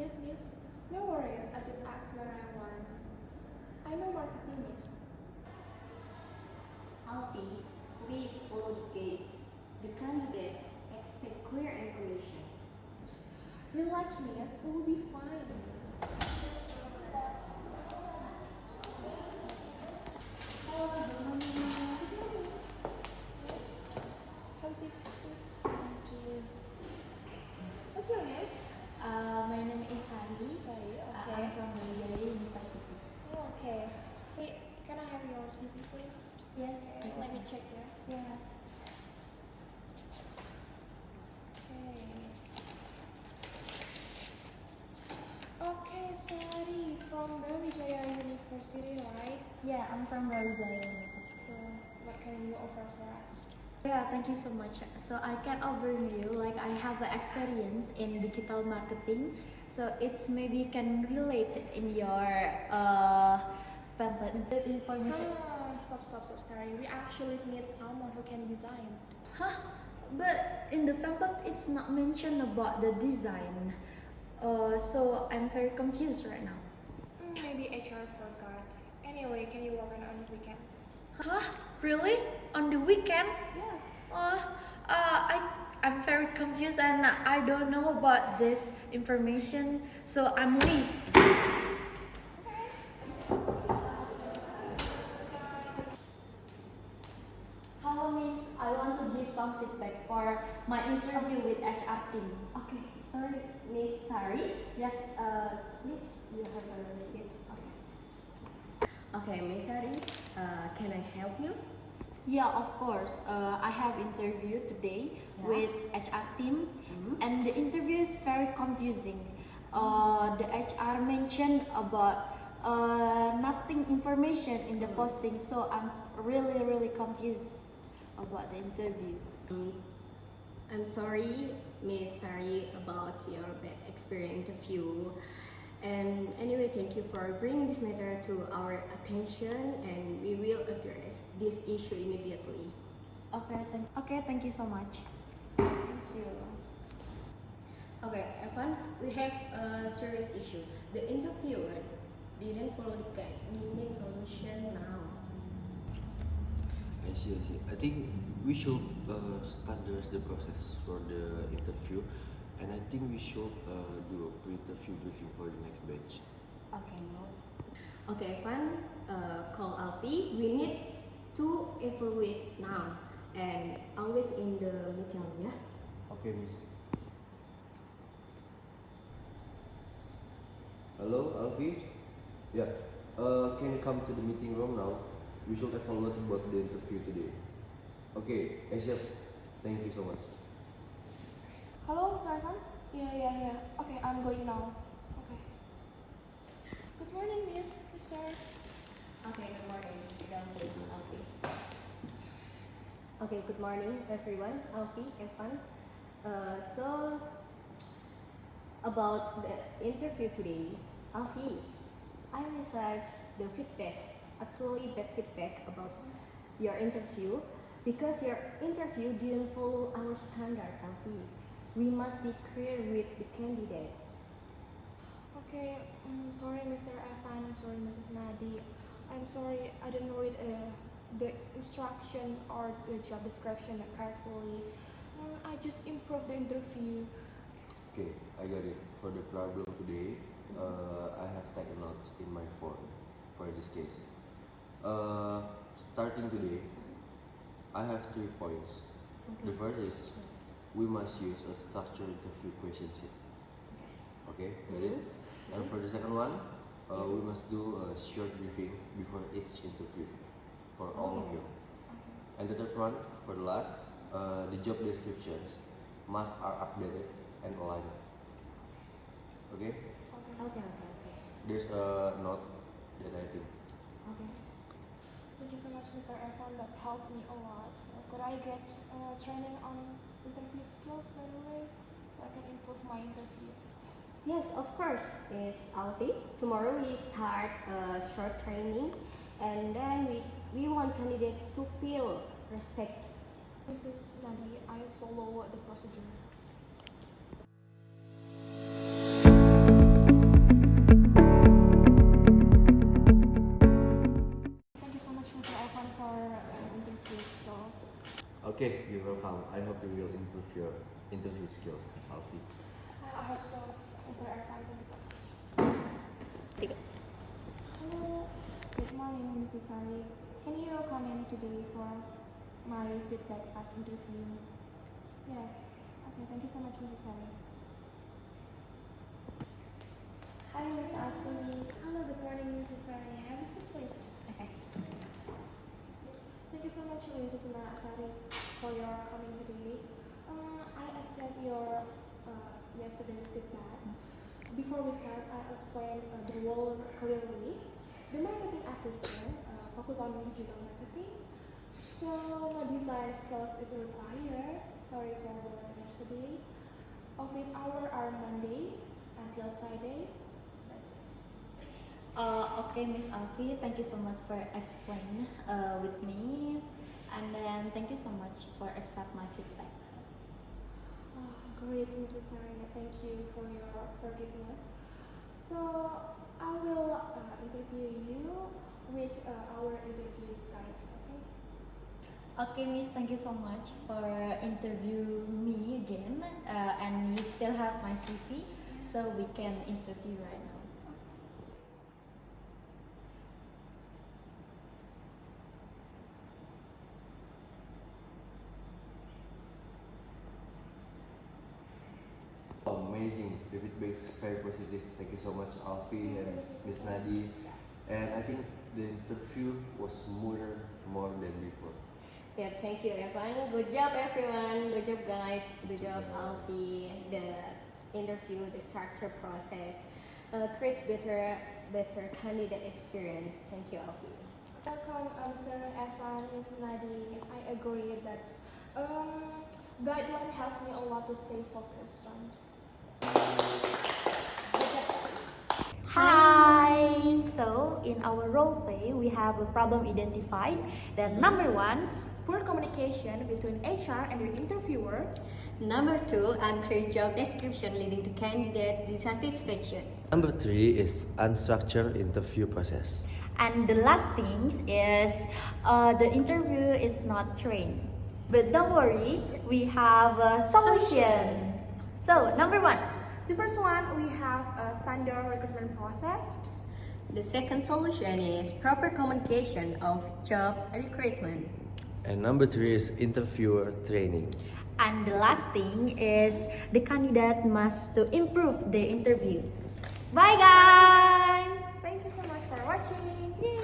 Yes, miss. No worries, I just asked what I want. I know marketing, miss. Alfie, please follow the gate. The candidates expect clear information. Relax, miss. It will be fine. Hello, good morning. Good morning. How's it, miss? Thank you. What's your name? My name is Sandy. Sorry, I'm from Brawijaya University. Oh, okay. Hey, can I have your CV, please? Yes. Okay, let me check here. Yeah. Okay, Sari from Brawijaya University, right? Yeah, I'm from Brawijaya University. So, what can you offer for us? Yeah, thank you so much. So I can offer you like I have an experience in digital marketing. So it's maybe can relate in your pamphlet information. Stop, Sari. We actually need someone who can design. Huh? But in the pamphlet it's not mentioned about the design. So I'm very confused right now. Maybe HR forgot. Anyway, can you work on weekends? Huh? Really? On the weekend? Yeah. I'm very confused and I don't know about this information, so I'm leave. Hello, Miss. I want to give some feedback for my interview with HR team. Okay, sorry, Miss Sari. Yes, Please, you have a receipt. okay. Okay, Miss Sari, can I help you? Yeah, of course. I have interview today with HR team, and the interview is very confusing. The HR mentioned about nothing information in the posting, so I'm really confused about the interview. I'm sorry, Miss Sari, about your bad experience interview. And anyway, thank you for bringing this matter to our attention, and we will address this issue immediately. Okay, thank you so much. Thank you. Okay, Evan, we have a serious issue. The interviewer didn't follow the guide. We need solution now. I see. I think we should standardize the process for the interview, and I think we should do a pre-interview briefing for the next batch. Okay, note. Okay, Evan, call Alfie. We need to evaluate now, and I'll wait in the meeting room, yeah? Okay, Miss. Hello, Alfie. Yeah. Can you come to the meeting room now? We should evaluate about the interview today. Okay, Asia. Thank you so much. Hello, Mr. Arfan? Yeah. Okay, I'm going now. Okay. Good morning, Mr. Okay, good morning. Sit down, please, Alfie. Okay, good morning, everyone. Alfie, Evan. So, about the interview today, Alfie, I received the feedback, actually bad feedback about your interview because your interview didn't follow our standard, Alfie. We must be clear with the candidates. Okay, sorry, Mr. Arfan, and sorry, Mrs. Nadi. I'm sorry, I didn't read the instruction or the job description carefully. I just improved the interview. Okay, I got it. For the problem today, I have taken notes in my phone for this case. Starting today, I have 3 points. The first is we must use a structured interview question sheet. Okay, got it? And for the second one, we must do a short briefing before each interview for all of you. And the third one, for the last, the job descriptions must are updated and aligned. Okay? Okay. There's a note that I think. Okay. Thank you so much, Mr. Arfan. That helps me a lot. Could I get training on interview skills, by the way, so I can improve my interview? Yes, of course, Miss Alfie. Tomorrow we start a short training, and then we want candidates to feel respect. Mrs. Nadi, I follow the procedure. your interview skills, Alfie. I hope so, Mr. Irfan. Thank you so much. Tiga. Hello. Good morning, Mrs. Sari. Can you come in today for my feedback past interview? Yeah. Okay, thank you so much, Mrs. Sari. Hi, Miss Alfie. Hello, good morning, Mrs. Sari. Have a seat, please. Okay. Thank you so much, Mrs. Sari, for your coming today. I accept your yesterday feedback. Before we start, I explain the role clearly. The marketing assistant focus on digital marketing. So no design skills is required. Sorry for the yesterday. Office hour are Monday until Friday. That's it. Okay, Miss Alfie, thank you so much for explaining with me, and then thank you so much for accept my feedback. Great, Mrs. Saraya. Thank you for your forgiveness. So I will interview you with our interview guide. Okay. Okay, Miss, thank you so much for interview me again, and you still have my CV, so we can interview right now. Amazing, the feedback is very positive. Thank you so much, Alfie and Miss Nadi. And I think the interview was smoother more than before. Yeah, thank you, Evan. Good job, everyone. Good job, guys. Good job, Alfie. The interview, the structure process creates better candidate experience. Thank you, Alfie. Welcome, Mr. Evan, Ms. Nadi. I agree that guideline helps me a lot to stay focused on. Hi! So, in our role play, we have a problem identified. Then, number 1, Poor communication between HR and the interviewer. Number 2, unclear job description leading to candidate dissatisfaction. Number 3 is unstructured interview process. and the last thing is the interview is not trained. But don't worry, we have a solution. So, number 1, The first one, we have a standard recruitment process. The second solution is proper communication of job recruitment. And number 3 is interviewer training. and the last thing is the candidate must to improve their interview. Bye guys! Thank you so much for watching. Yay!